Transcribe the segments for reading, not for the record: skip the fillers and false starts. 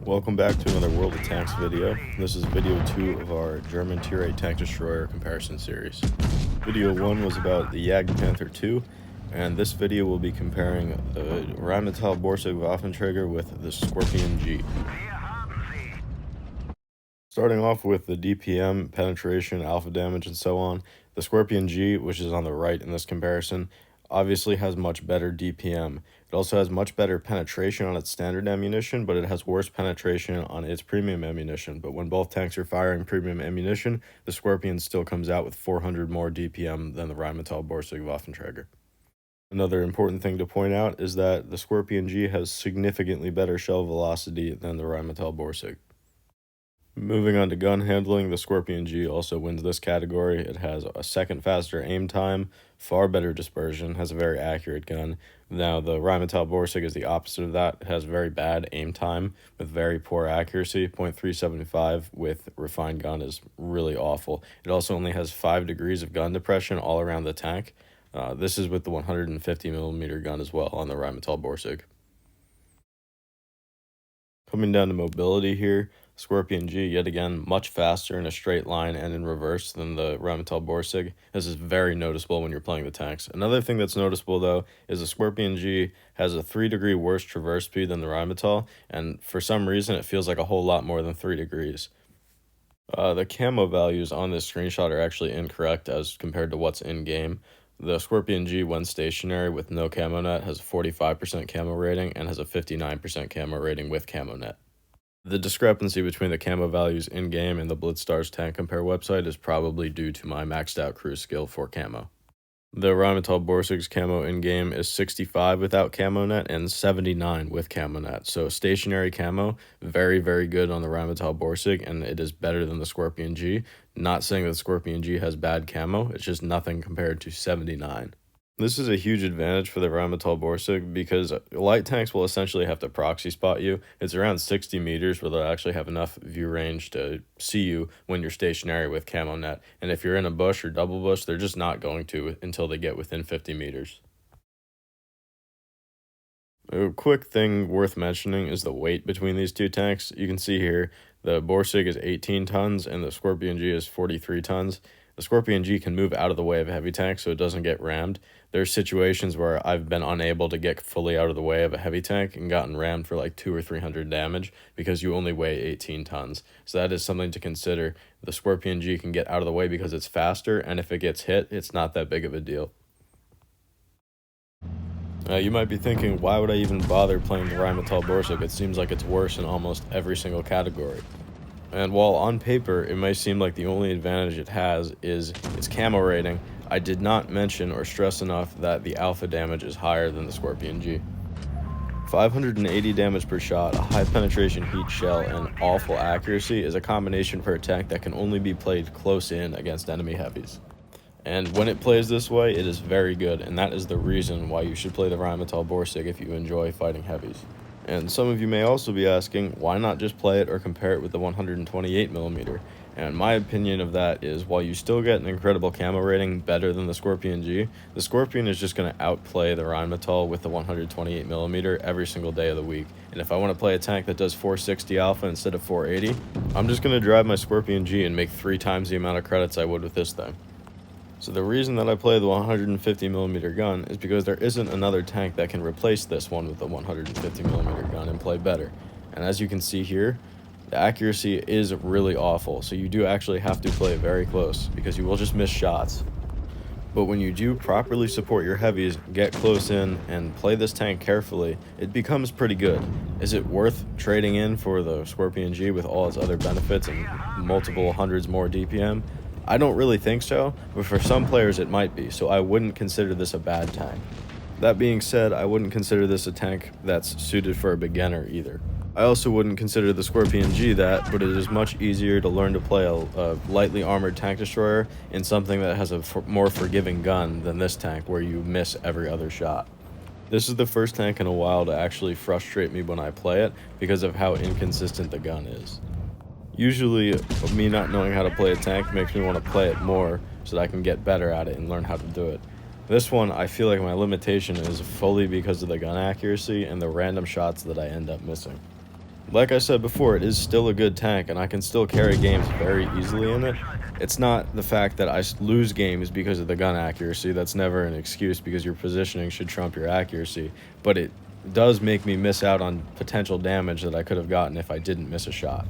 Welcome back to another World of Tanks video. This is video 2 of our German Tier 8 Tank Destroyer comparison series. Video 1 was about the Panther 2, and this video will be comparing the Rheinmetall borsig Waffenträger with the Skorpion G. Starting off with the DPM, penetration, alpha damage, and so on, the Skorpion G, which is on the right in this comparison, obviously has much better DPM. It also has much better penetration on its standard ammunition, but it has worse penetration on its premium ammunition. But when both tanks are firing premium ammunition, the Skorpion still comes out with 400 more DPM than the Rheinmetall borsig Waffenträger. Another important thing to point out is that the Skorpion G has significantly better shell velocity than the Rheinmetall borsig. Moving on to gun handling, the Skorpion G also wins this category. It has a second faster aim time, far better dispersion, has a very accurate gun. Now, the Rheinmetall borsig is the opposite of that. It has very bad aim time with very poor accuracy. .375 with refined gun is really awful. It also only has 5 degrees of gun depression all around the tank. This is with the 150mm gun as well on the Rheinmetall borsig. Coming down to mobility here, Skorpion G, yet again, much faster in a straight line and in reverse than the Rheinmetall borsig. This is very noticeable when you're playing the tanks. Another thing that's noticeable, though, is the Skorpion G has a 3-degree worse traverse speed than the Rheinmetall, and for some reason, it feels like a whole lot more than 3 degrees. The camo values on this screenshot are actually incorrect as compared to what's in-game. The Skorpion G, when stationary with no camo net, has a 45% camo rating and has a 59% camo rating with camo net. The discrepancy between the camo values in-game and the Blitzstars Tank Compare website is probably due to my maxed out cruise skill for camo. The Rheinmetall borsig's camo in-game is 65 without camo net and 79 with camo net. So stationary camo, very, very good on the Rheinmetall borsig, and it is better than the Skorpion G. Not saying that the Skorpion G has bad camo, it's just nothing compared to 79. This is a huge advantage for the Rheinmetall borsig because light tanks will essentially have to proxy spot you. It's around 60 meters where they'll actually have enough view range to see you when you're stationary with camo net. And if you're in a bush or double bush, they're just not going to until they get within 50 meters. A quick thing worth mentioning is the weight between these two tanks. You can see here the borsig is 18 tons and the Skorpion G is 43 tons. The Skorpion G can move out of the way of a heavy tank so it doesn't get rammed. There's situations where I've been unable to get fully out of the way of a heavy tank and gotten rammed for like 200 or 300 damage because you only weigh 18 tons. So that is something to consider. The Skorpion G can get out of the way because it's faster, and if it gets hit, it's not that big of a deal. You might be thinking, why would I even bother playing the Rheinmetall borsig? It seems like it's worse in almost every single category. And while on paper it may seem like the only advantage it has is its camo rating, I did not mention or stress enough that the alpha damage is higher than the Skorpion G. 580 damage per shot, a high penetration heat shell, and awful accuracy is a combination for a tank that can only be played close in against enemy heavies. And when it plays this way, it is very good, and that is the reason why you should play the Rheinmetall borsig if you enjoy fighting heavies. And some of you may also be asking, why not just play it or compare it with the 128mm? And my opinion of that is, while you still get an incredible camo rating better than the Skorpion G, the Skorpion is just going to outplay the Rheinmetall with the 128mm every single day of the week. And if I want to play a tank that does 460 alpha instead of 480, I'm just going to drive my Skorpion G and make 3 times the amount of credits I would with this thing. So the reason that I play the 150mm gun is because there isn't another tank that can replace this one with the 150mm gun and play better. And as you can see here, the accuracy is really awful, so you do actually have to play very close because you will just miss shots. But when you do properly support your heavies, get close in, and play this tank carefully, it becomes pretty good. Is it worth trading in for the Skorpion G with all its other benefits and multiple hundreds more DPM? I don't really think so, but for some players it might be, so I wouldn't consider this a bad tank. That being said, I wouldn't consider this a tank that's suited for a beginner either. I also wouldn't consider the Skorpion G that, but it is much easier to learn to play a lightly armored tank destroyer in something that has a more forgiving gun than this tank where you miss every other shot. This is the first tank in a while to actually frustrate me when I play it because of how inconsistent the gun is. Usually, me not knowing how to play a tank makes me want to play it more so that I can get better at it and learn how to do it. This one, I feel like my limitation is fully because of the gun accuracy and the random shots that I end up missing. Like I said before, it is still a good tank, and I can still carry games very easily in it. It's not the fact that I lose games because of the gun accuracy. That's never an excuse, because your positioning should trump your accuracy. But it does make me miss out on potential damage that I could have gotten if I didn't miss a shot.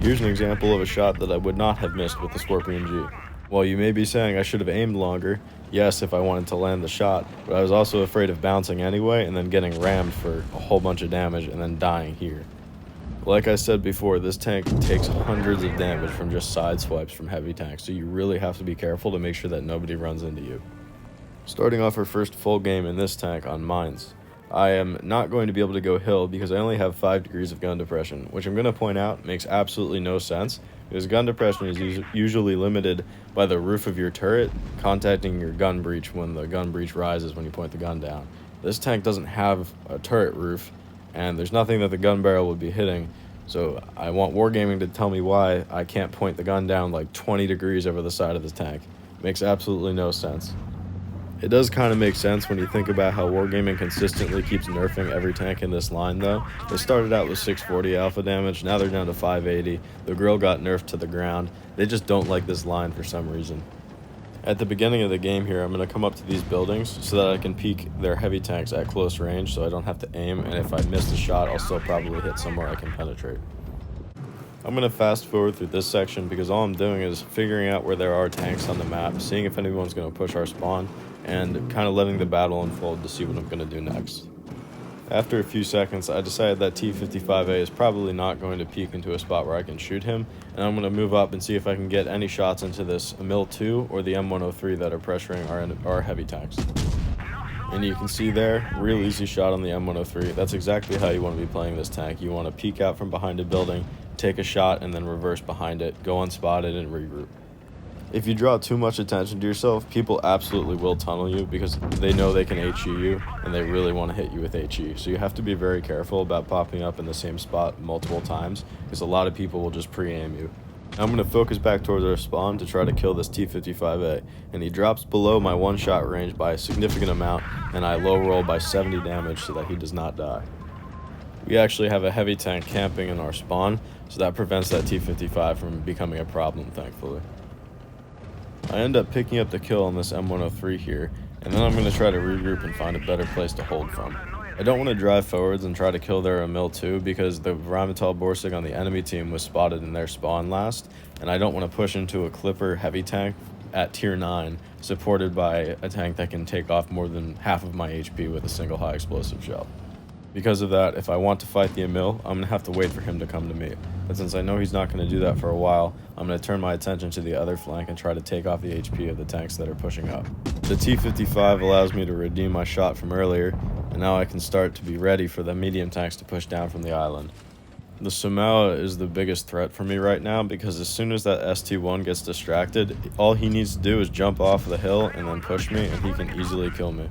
Here's an example of a shot that I would not have missed with the Skorpion G. While you may be saying I should have aimed longer, yes, if I wanted to land the shot, but I was also afraid of bouncing anyway and then getting rammed for a whole bunch of damage and then dying here. Like I said before, this tank takes hundreds of damage from just side swipes from heavy tanks, so you really have to be careful to make sure that nobody runs into you. Starting off our first full game in this tank on mines. I am not going to be able to go hill because I only have 5 degrees of gun depression, which I'm going to point out makes absolutely no sense, because gun depression is usually limited by the roof of your turret contacting your gun breech when the gun breech rises when you point the gun down. This tank doesn't have a turret roof, and there's nothing that the gun barrel would be hitting, so I want Wargaming to tell me why I can't point the gun down like 20 degrees over the side of the tank. Makes absolutely no sense. It does kind of make sense when you think about how Wargaming consistently keeps nerfing every tank in this line though. They started out with 640 alpha damage, now they're down to 580. The grill got nerfed to the ground. They just don't like this line for some reason. At the beginning of the game here, I'm going to come up to these buildings so that I can peek their heavy tanks at close range so I don't have to aim, and if I miss the shot, I'll still probably hit somewhere I can penetrate. I'm going to fast forward through this section because all I'm doing is figuring out where there are tanks on the map, seeing if anyone's going to push our spawn, and kind of letting the battle unfold to see what I'm going to do next. After a few seconds, I decided that T-55A is probably not going to peek into a spot where I can shoot him, and I'm going to move up and see if I can get any shots into this MIL-2 or the M103 that are pressuring our heavy tanks. And you can see there, real easy shot on the M103. That's exactly how you want to be playing this tank. You want to peek out from behind a building, take a shot, and then reverse behind it, go unspotted, and regroup. If you draw too much attention to yourself, people absolutely will tunnel you because they know they can HE you and they really want to hit you with HE. So you have to be very careful about popping up in the same spot multiple times because a lot of people will just pre-aim you. I'm going to focus back towards our spawn to try to kill this T-55A, and he drops below my one-shot range by a significant amount, and I low roll by 70 damage so that he does not die. We actually have a heavy tank camping in our spawn, so that prevents that T-55 from becoming a problem, thankfully. I end up picking up the kill on this M103 here, and then I'm going to try to regroup and find a better place to hold from. I don't want to drive forwards and try to kill their MIL-2 because the Rheinmetall borsig on the enemy team was spotted in their spawn last, and I don't want to push into a Clipper heavy tank at tier 9 supported by a tank that can take off more than half of my HP with a single high explosive shell. Because of that, if I want to fight the Emil, I'm going to have to wait for him to come to me. And since I know he's not going to do that for a while, I'm going to turn my attention to the other flank and try to take off the HP of the tanks that are pushing up. The T-55 allows me to redeem my shot from earlier, and now I can start to be ready for the medium tanks to push down from the island. The Sumawa is the biggest threat for me right now because as soon as that ST-1 gets distracted, all he needs to do is jump off the hill and then push me, and he can easily kill me.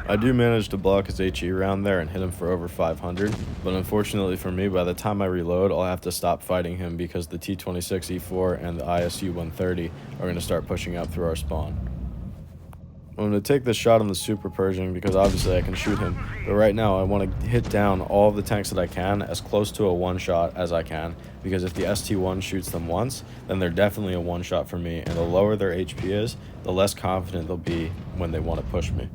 I do manage to block his HE round there and hit him for over 500, but unfortunately for me, by the time I reload, I'll have to stop fighting him because the T-26E4 and the ISU-130 are going to start pushing out through our spawn. I'm going to take this shot on the Super Pershing because obviously I can shoot him, but right now I want to hit down all of the tanks that I can as close to a one-shot as I can, because if the ST-1 shoots them once, then they're definitely a one-shot for me, and the lower their HP is, the less confident they'll be when they want to push me.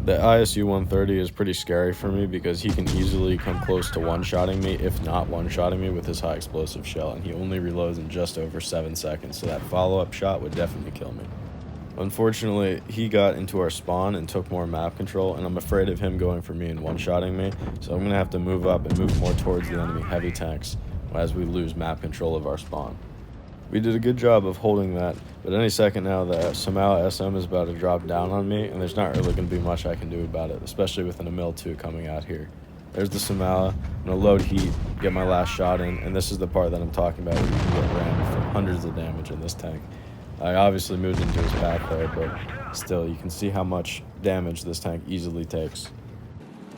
The ISU-130 is pretty scary for me because he can easily come close to one-shotting me, if not one-shotting me with his high explosive shell, and he only reloads in just over 7 seconds, so that follow-up shot would definitely kill me. Unfortunately, he got into our spawn and took more map control, and I'm afraid of him going for me and one-shotting me, so I'm going to have to move up and move more towards the enemy heavy tanks as we lose map control of our spawn. We did a good job of holding that, but any second now the Sumawa SM is about to drop down on me, and there's not really going to be much I can do about it, especially with an MIL-2 coming out here. There's the Sumawa. I'm going to load heat, get my last shot in, and this is the part that I'm talking about where you can get rammed for hundreds of damage in this tank. I obviously moved into his path there, but still, you can see how much damage this tank easily takes.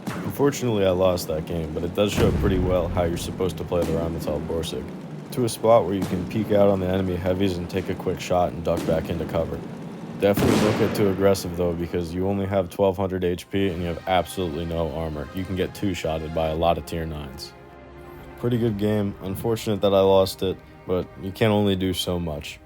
Unfortunately, I lost that game, but it does show pretty well how you're supposed to play the Rheinmetall borsig. To a spot where you can peek out on the enemy heavies and take a quick shot and duck back into cover. Definitely don't get too aggressive though, because you only have 1200 HP and you have absolutely no armor. You can get two-shotted by a lot of tier 9s. Pretty good game. Unfortunate that I lost it, but you can only do so much.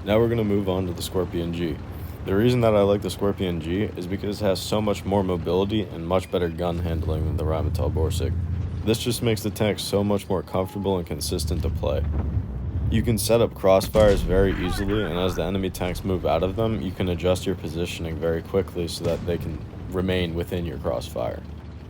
Now we're going to move on to the Skorpion G. The reason that I like the Skorpion G is because it has so much more mobility and much better gun handling than the Rheinmetall borsig. This just makes the tank so much more comfortable and consistent to play. You can set up crossfires very easily, and as the enemy tanks move out of them, you can adjust your positioning very quickly so that they can remain within your crossfire.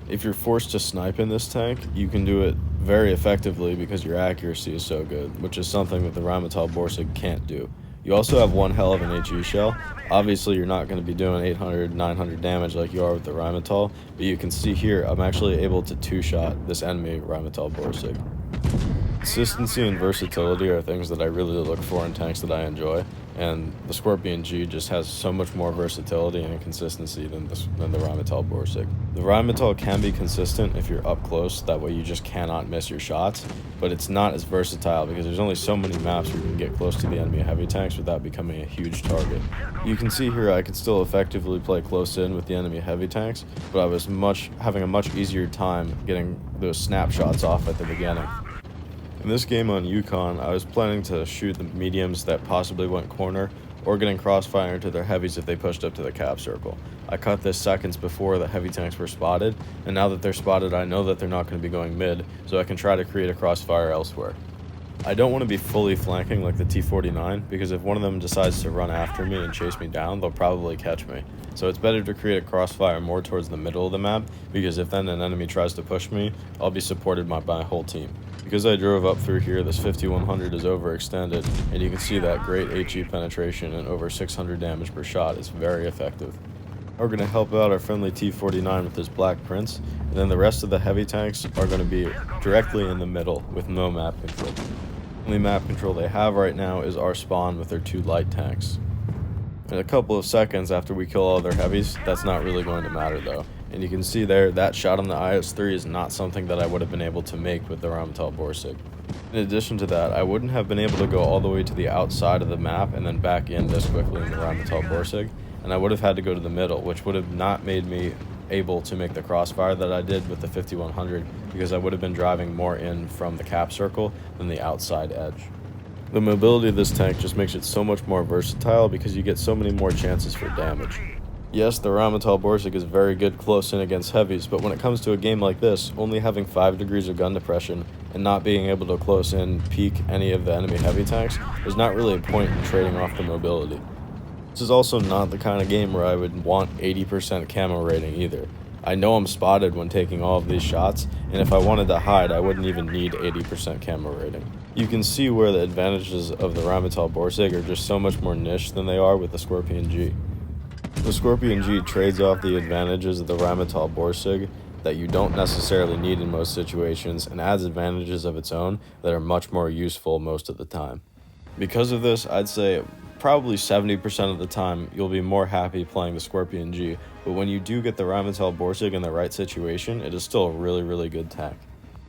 If you're forced to snipe in this tank, you can do it very effectively because your accuracy is so good, which is something that the Rheinmetall borsig can't do. You also have one hell of an HE shell. Obviously, you're not going to be doing 800, 900 damage like you are with the Rheinmetall, but you can see here, I'm actually able to two-shot this enemy Rheinmetall borsig. Consistency and versatility are things that I really look for in tanks that I enjoy, and the Skorpion G just has so much more versatility and consistency than the Rheinmetall borsig. The Rheinmetall can be consistent if you're up close, that way you just cannot miss your shots, but it's not as versatile because there's only so many maps where you can get close to the enemy heavy tanks without becoming a huge target. You can see here I could still effectively play close in with the enemy heavy tanks, but I was having a much easier time getting those snapshots off at the beginning. In this game on Yukon, I was planning to shoot the mediums that possibly went corner, or getting crossfire into their heavies if they pushed up to the cap circle. I cut this seconds before the heavy tanks were spotted, and now that they're spotted I know that they're not going to be going mid, so I can try to create a crossfire elsewhere. I don't want to be fully flanking like the T-49, because if one of them decides to run after me and chase me down, they'll probably catch me. So it's better to create a crossfire more towards the middle of the map, because if then an enemy tries to push me, I'll be supported by my whole team. Because I drove up through here, this 5100 is overextended, and you can see that great HE penetration and over 600 damage per shot is very effective. We're going to help out our friendly T-49 with his Black Prince, and then the rest of the heavy tanks are going to be directly in the middle with no map control. The only map control they have right now is our spawn with their 2 light tanks. In a couple of seconds after we kill all their heavies, that's not really going to matter though. And you can see there, that shot on the IS-3 is not something that I would have been able to make with the Rheinmetall borsig. In addition to that, I wouldn't have been able to go all the way to the outside of the map and then back in this quickly in the Rheinmetall borsig, and I would have had to go to the middle, which would have not made me able to make the crossfire that I did with the 5100, because I would have been driving more in from the cap circle than the outside edge. The mobility of this tank just makes it so much more versatile because you get so many more chances for damage. Yes, the Rheinmetall borsig is very good close in against heavies, but when it comes to a game like this, only having 5 degrees of gun depression and not being able to close in peek any of the enemy heavy tanks, there's not really a point in trading off the mobility. This is also not the kind of game where I would want 80% camo rating either. I know I'm spotted when taking all of these shots, and if I wanted to hide, I wouldn't even need 80% camo rating. You can see where the advantages of the Rheinmetall borsig are just so much more niche than they are with the Skorpion G. The Skorpion G trades off the advantages of the Rheinmetall borsig that you don't necessarily need in most situations and adds advantages of its own that are much more useful most of the time. Because of this, I'd say probably 70% of the time you'll be more happy playing the Skorpion G, but when you do get the Rheinmetall borsig in the right situation, it is still a really good tank.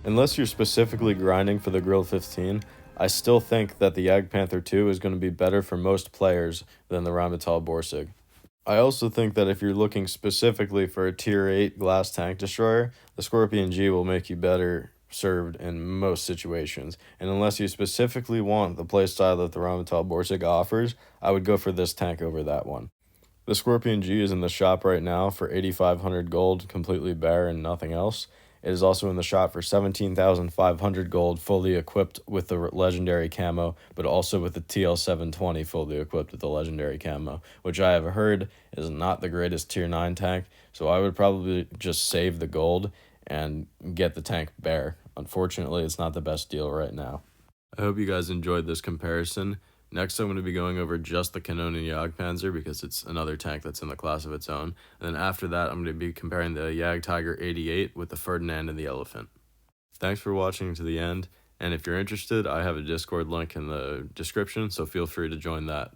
Unless you're specifically grinding for the Grill 15, I still think that the Jagdpanther 2 is going to be better for most players than the Rheinmetall borsig. I also think that if you're looking specifically for a tier 8 glass tank destroyer, the Skorpion G will make you better served in most situations, and unless you specifically want the playstyle that the Rheinmetall borsig offers, I would go for this tank over that one. The Skorpion G is in the shop right now for 8,500 gold, completely bare and nothing else. It is also in the shop for 17,500 gold, fully equipped with the legendary camo, but also with the TL720 fully equipped with the legendary camo, which I have heard is not the greatest tier 9 tank, so I would probably just save the gold and get the tank bare. Unfortunately, it's not the best deal right now. I hope you guys enjoyed this comparison. Next, I'm going to be going over just the Canonian Jagdpanzer because it's another tank that's in the class of its own. And then after that, I'm going to be comparing the Jagdtiger 88 with the Ferdinand and the Elephant. Thanks for watching to the end, and if you're interested, I have a Discord link in the description, so feel free to join that.